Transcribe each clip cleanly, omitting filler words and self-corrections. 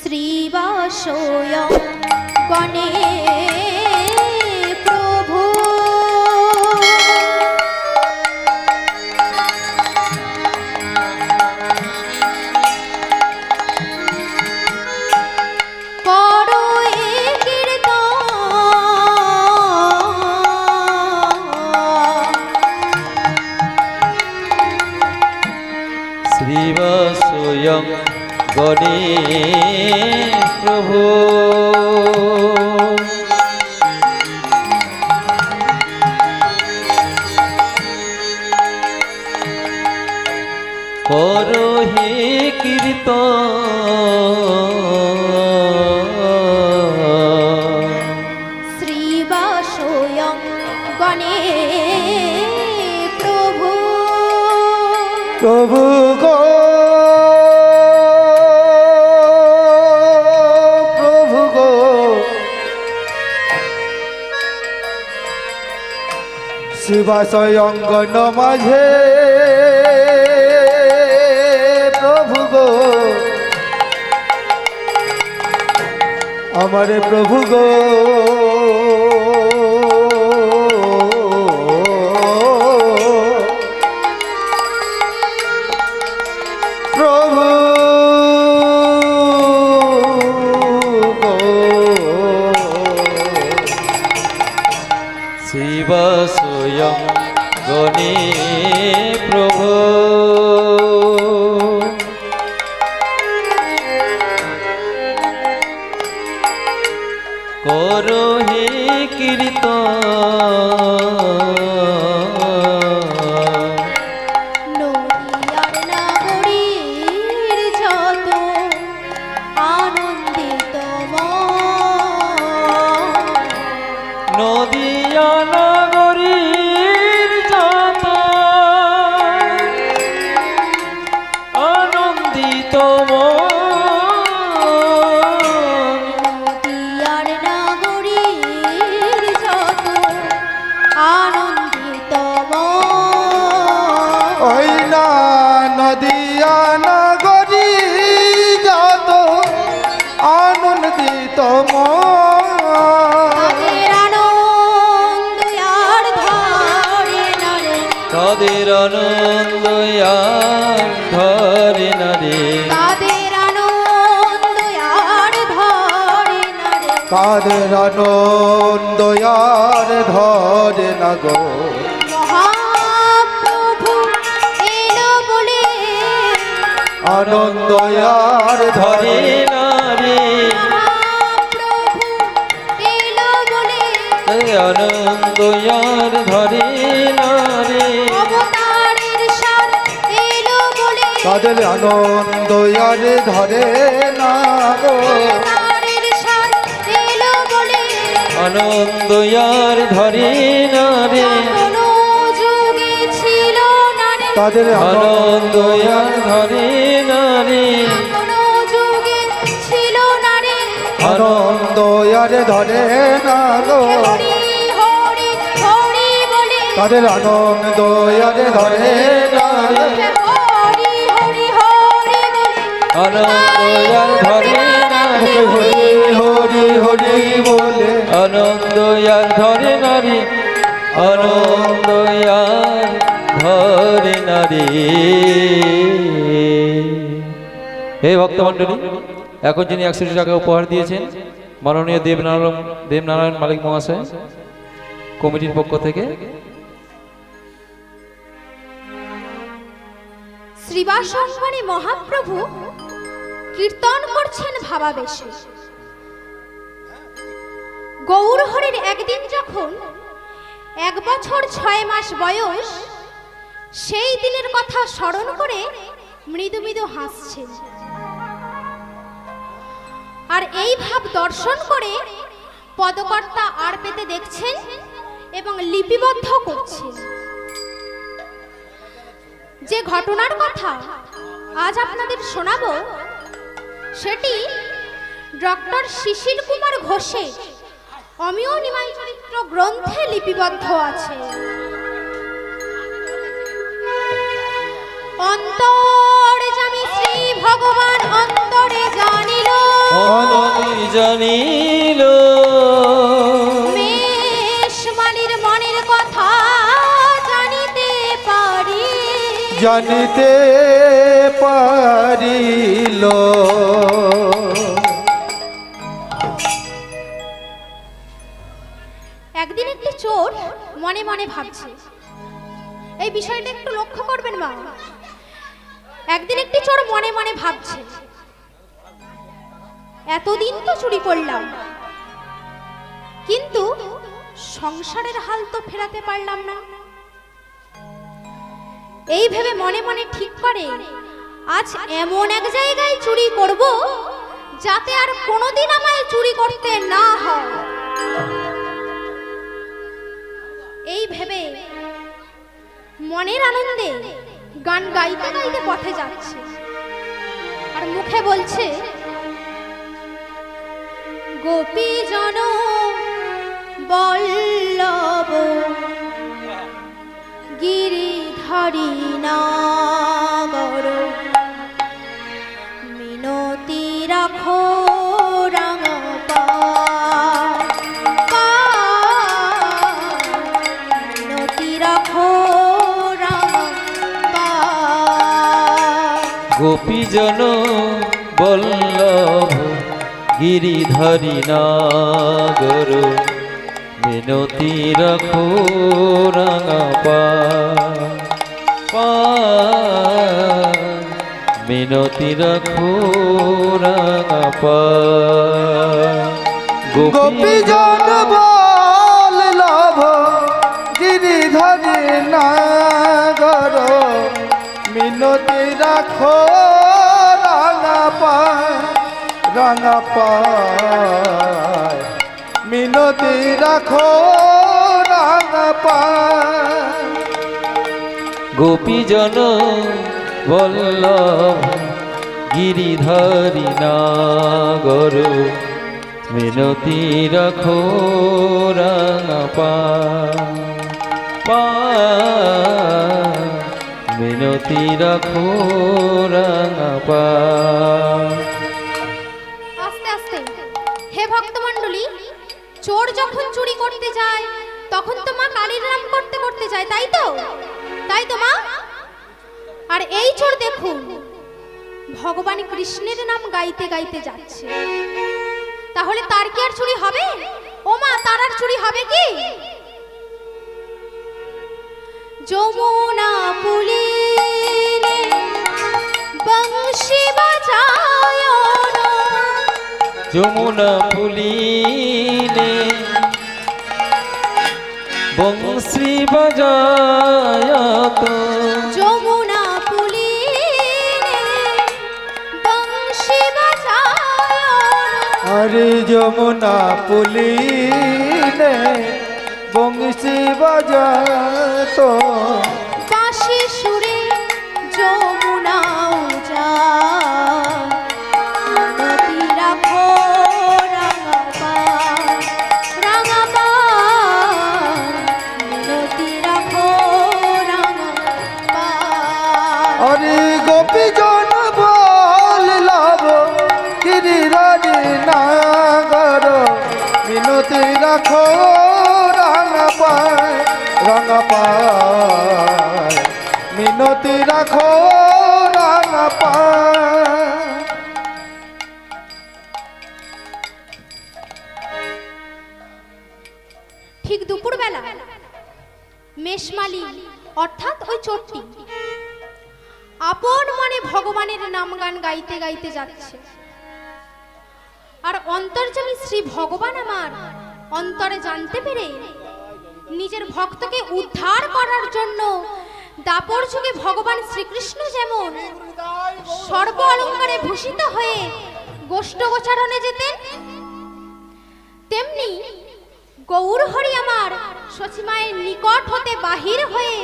শ্রীবাসয় গণে প্রভু করো এ কীর্তন শ্রীবাসয় গণে প্রভু করো হে কীর্তন শ্রীবাসয় গণে প্রভু প্রভু গো প্রভু গো শিবাশয় অঙ্গন মাঝে প্রভু গো আমারে প্রভু গো প্রভু গো শিবাশয় গণে প্রভু করো হে কীর্তন নদীয়ার নাগরীর যত আনন্দিত নদিয়া নগরীর যত আনন্দিত নদীয়ার নাগরীর যত আনন্দিত ওই না নদিয়া নগরী যত আনন্দিত তাদের আনন্দ আর ধরে না রে তাদের আনন্দ আর ধরে না রে তাদের আনন্দ আর ধরে না গো মহাপ্রভু এলো বলে আনন্দ আর ধরে না রে মহাপ্রভু এলো বলে আনন্দ আর ধরে না রে অবতারের সার এলো বলে তাদের আনন্দ আর ধরে না গো অবতারের সার এলো বলে আনন্দ আর ধরে না রে কোনো যুগে ছিল না রে তাদের আনন্দ আর ধরে না রে কোনো যুগে ছিল না রে আনন্দ আর ধরে না গো হরি হরি হরি বলে তাদের আনন্দ আর ধরে না রে হরি হরি হরি বলে আনন্দ আর ধরে না রে হরি হরি হরি বলে আনন্দ আর ধরে না রে আনন্দ আর ধরে না রে হে ভক্তমণ্ডলী, এখন যিনি 100 টাকা উপহার দিয়েছেন মাননীয় দেবনারায়ণ মালিক মহাশয় কমিটির পক্ষ থেকে শ্রীবাসঙ্গনে মহাপ্রভু কীর্তন করছেন ভাবাবেশে। গৌরহরির একদিন যখন 1 বছর 6 মাস বয়স, সেই দিনের কথা স্মরণ করে মৃদু মৃদু হাসছেন আর এই ভাব দর্শন করে পদকর্তা আর পেতে দেখছেন এবং লিপিবদ্ধ করছেন। যে ঘটনার কথা আজ আপনাদের শোনাবো সেটি ডক্টর শিশির কুমার ঘোষের অমিয় নিমাই চরিত্র গ্রন্থে লিপিবদ্ধ আছে। অন্তরে জানি শ্রী ভগবান অন্তরে জানিল জানিল মেষমালির মনের কথা জানিতে পারি, জানিতে পারিল। একদিন একটি চোর মনে মনে ভাবছে, এই বিষয়টা একটু লক্ষ্য করবেন মা। একদিন একটি চোর মনে মনে ভাবছে, এতদিন তো চুরি করলাম, কিন্তু সংসারের হাল তো ফেরাতে পারলাম না। এই ভেবে মনে মনে ঠিক করে, আজ এমন এক জায়গায় চুরি করব যাতে আর কোনোদিন আমায় চুরি করতে না হয়। এই ভেবে মনের আনন্দে গান গাইতে গাইতে পথে যাচ্ছে, আর মুখে বলছে, গোপীজন বল্লভ গিরিধারী নাগর, মিনতি রাখো রাঙা মিনতি রাখো রাঙা। গোপীজন বল্লভ গিরিধারী নাগর, মিনতি রাখো রাঙা মিনতি রাখো রাঙা। গোপীজন বল্লভ গিরিধারী নাগর, মিনতি রাখো রাঙা পায়, রাঙা পায়, মিনতি রাখো রাঙা পায়। গোপীজন বল্লভ গিরিধারী নাগর, মিনতি রাখো রাঙা মিনতি রাখো রাঙা। আস্তে আস্তে হে ভক্তমণ্ডলী, চোর যখন চুরি করতে যায় তখন তো মা কালীর নাম করতে করতে যায়, তাই তো? তাই তো মা? আর এই চোর দেখুন ভগবান কৃষ্ণের নাম গাইতে গাইতে যাচ্ছে, তাহলে তার কি আর চুরি হবে? ও মা, তার আর চুরি হবে কি? যমুনা পুলিনে বংশী বাজায়, যমুনা পুলিনে বংশী বাজায়ত, যমুনা পুলিনে বংশী বাজায়। আরে যমুনা পুলিনে বংশী বাজাতো, বাঁশি সুরে যমুনা যায়, মিনতি রাখো রাঙা পায়, রাঙা পায়, মিনতি রাখো রাঙা পায়। আরে গোপীজন বল্লভ গিরিধারী নাগর, মিনতি রাখো রাঙা পায়, রাঙা পায়, মিনতি রাখো রাঙা পায়। ঠিক দুপুরবেলা মেষমালি অর্থাৎ ওই চোরটি আপন মনে ভগবানের নাম গান গাইতে গাইতে যাচ্ছে, আর অন্তর্যামী শ্রী ভগবান আমার অন্তরে জানতে পেরে নিজের ভক্তকে উদ্ধার করার জন্য দাপর যুগে ভগবান শ্রীকৃষ্ণ যেমন সর্ব অলঙ্কারে ভূষিত হয়ে গোষ্ঠ গোচারণে যেতেন, তেমনি গৌর হরি আমার সচিমায়ের নিকট হতে বাহির হয়ে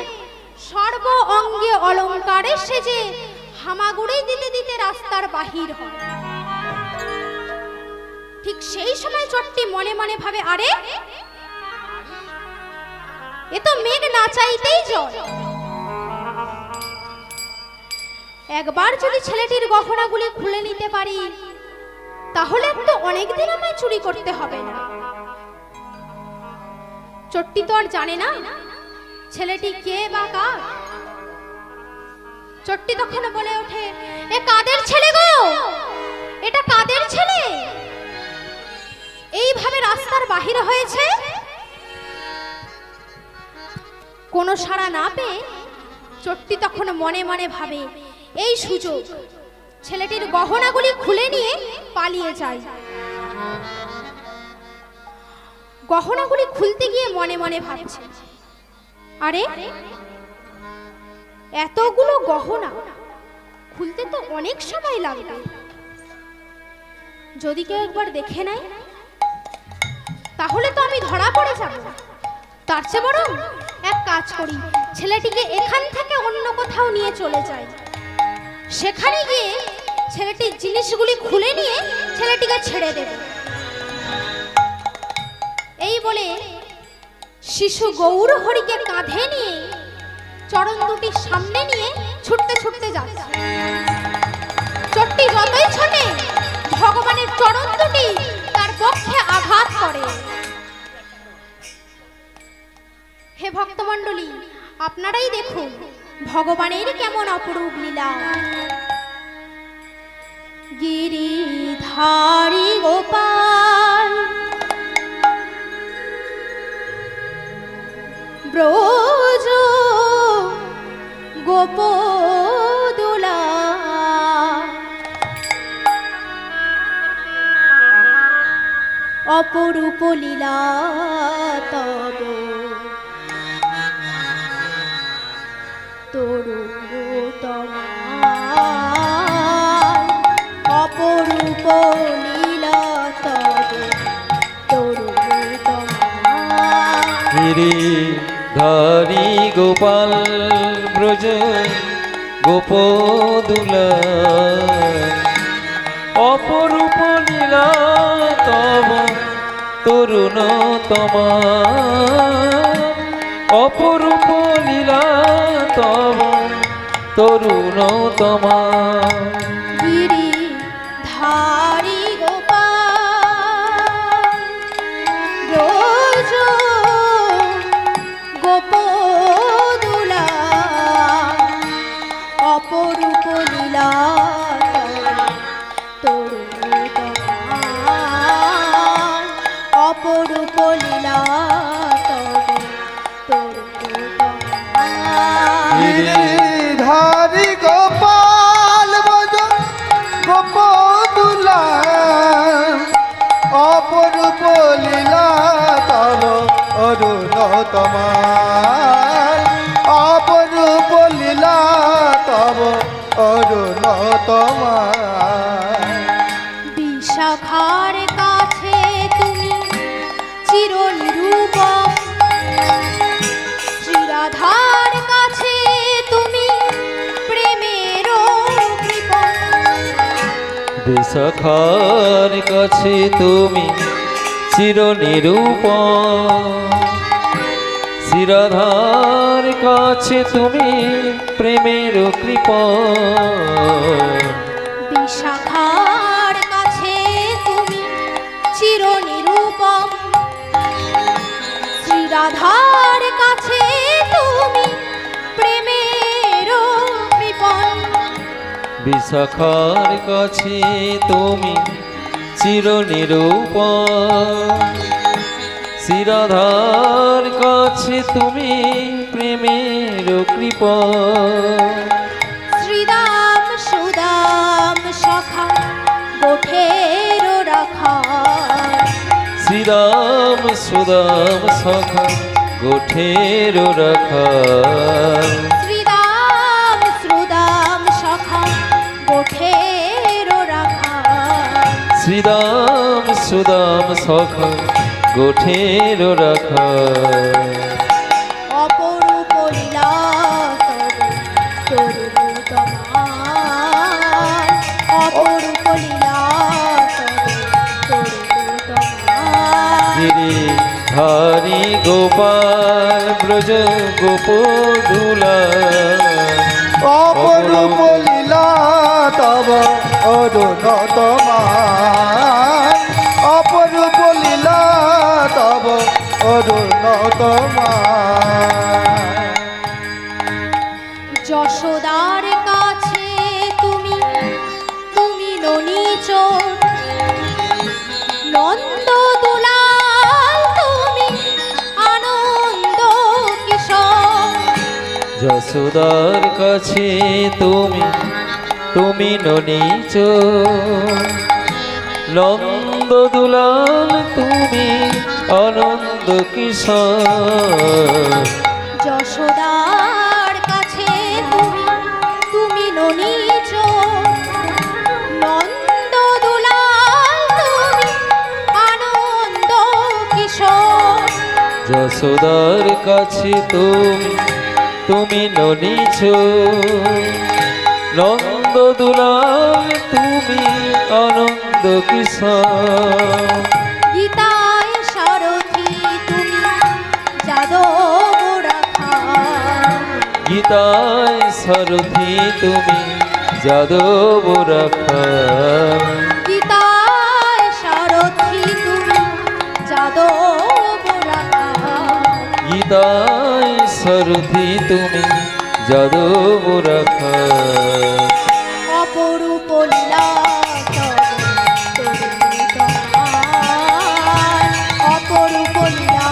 সর্ব অঙ্গে অলঙ্কারে সেজে হামাগুড়ি দিতে দিতে রাস্তার বাহির হয়। ঠিক সেই সময় চোরটি মনে মনে ভাবে, আরে এ তো মেঘ না চাইতেই জল, একবার যদি ছেলেটির গহনাগুলি খুলে নিতে পারি তাহলে তো অনেকদিন আমায় চুরি করতে হবে না। চট্টি তো আর জানে না ছেলেটি কে বা কার। চট্টি তখন বলে ওঠে, এ কাদের ছেলে গো, এটা কাদের ছেলে এইভাবে রাস্তার বাহির হয়েছে? কোনো সাড়া না পেয়ে চট্টি তখন মনে মনে ভাবে, এই সুযোগ, ছেলেটির গহনাগুলি খুলে নিয়ে পালিয়ে যায়। গহনাগুলি খুলতে গিয়ে মনে মনে ভাবছে, আরে এতগুলো গহনা খুলতে তো অনেক সময় লাগবে, যদি কেউ একবার দেখে নেয় তাহলে তো আমি ধরা পড়ে যাব। তার চেয়ে বরং এক কাজ করি, ছেলেটিকে এখান থেকে অন্য কোথাও নিয়ে চলে যাই, সেখানে গিয়ে ছেলেটির জিনিসগুলি খুলে নিয়ে ছেলেটিকে ছেড়ে দেব। এই বলে শিশু গৌর হরিকে কাঁধে নিয়ে চরণ দুটি সামনে নিয়ে ছুটতে ছুটতে যাচ্ছে। চট্টি যতই ছোটে ভগবানের চরণ দুটি তার পক্ষে আঘাত করে। হে ভক্তমণ্ডলী, আপনারাই দেখুন ভগবানের কেমন অপরূপ লীলা। গিরিধারী গোপাল ব্রজ গোপদুলা, অপরূপ লীলা তব তরুতম, অপরূপ লীলা তব তরুতম। গিরিধারী গোপাল ব্রজ গোপদুলা, অপরূপ লীলা তব তরুণতম, অপরূপ লীলা তব তরুণতম। গিরিধারী গোপাল ব্রজ গোপদুলা, অপরূপ লীলা তরুণতম, অপরূপ লীলা গিরিধারী গোপাল ব্রজ গোপদুলা, অপরূপ লীলা তব অরুণতম, অপরূপ লীলা তব অরুণতম। বিশাখার কাছে তুমি চিরনিরূপম, শ্রীরাধার কাছে তুমি প্রেমের কৃপণ। বিশাখার কাছে তুমি চিরনিরূপম, শ্রীরাধার কাছে তুমি প্রেমের কৃপণ। বিশাখার কাছে তুমি চিরনিরূপম, শ্রীরাধার কাছে তুমি প্রেমের কৃপণ। বিশাখার কাছে তুমি চিরনিরূপম, শ্রীরাধার কাছে তুমি প্রেমের কৃপণ। শ্রীদাম সুদাম সখা গোঠের রাখা, শ্রীরাম সুদাম সখা গোঠের রাখা, শ্রীদাম সুদাম সখা গোঠের রাখা, শ্রীরাম সুদাম সখা গোঠের রাখা। অপরূপ লীলা তব তরুতম, অপরূপ লীলা তব তরুতম। গিরিধারী গোপাল ব্রজ গোপদুলা, অপরূপ লীলা তব অরুণতম, যশোদার কাছে তুমি ননিচ নন্দ দুলাল তুমি আনন্দ কিশোর যশোদার কাছে তুমি ননিচ নন্দ দুলাল তুমি আনন্দ কিশোর যশোদার কাছে তুমি ননিছ নন্দ দুলাল তুমি আনন্দ কিশোর গীতায় সারথি তুমি যাদব রাখা গীতায় সারথি তুমি যাদব রাখা গীতায় সারথি তুমি যাদব রাখা গীতায় সারথি তুমি যাদব রাখা অপরূপ লীলা অপরূপ লীলা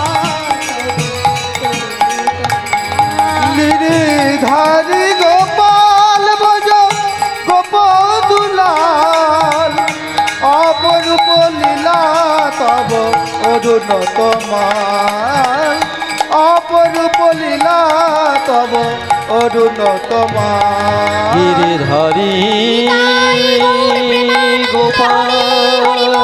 গিরিধারী গোপাল ভজ গোপদুলাল অপরূপ লীলা তব অরুণতমাল অপরূপ লীলা তব অরুণতমাল গিরিধারী গোপাল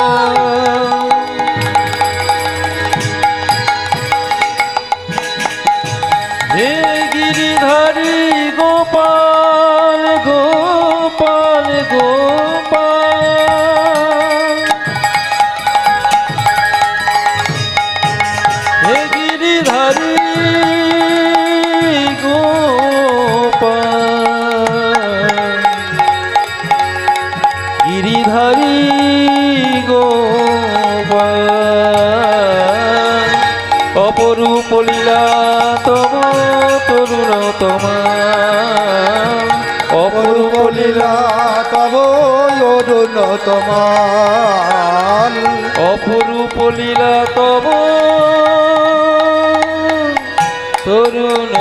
হে গিরিধারী গোপাল গোপাল গোপাল হে গিরিধারী গোপাল গিরিধারী গোপাল অপরূপ লীলা তব তরুণ তোমার অপরূপ লীলা তব অরুণতমাল অপরূপ লীলা তব তরুণ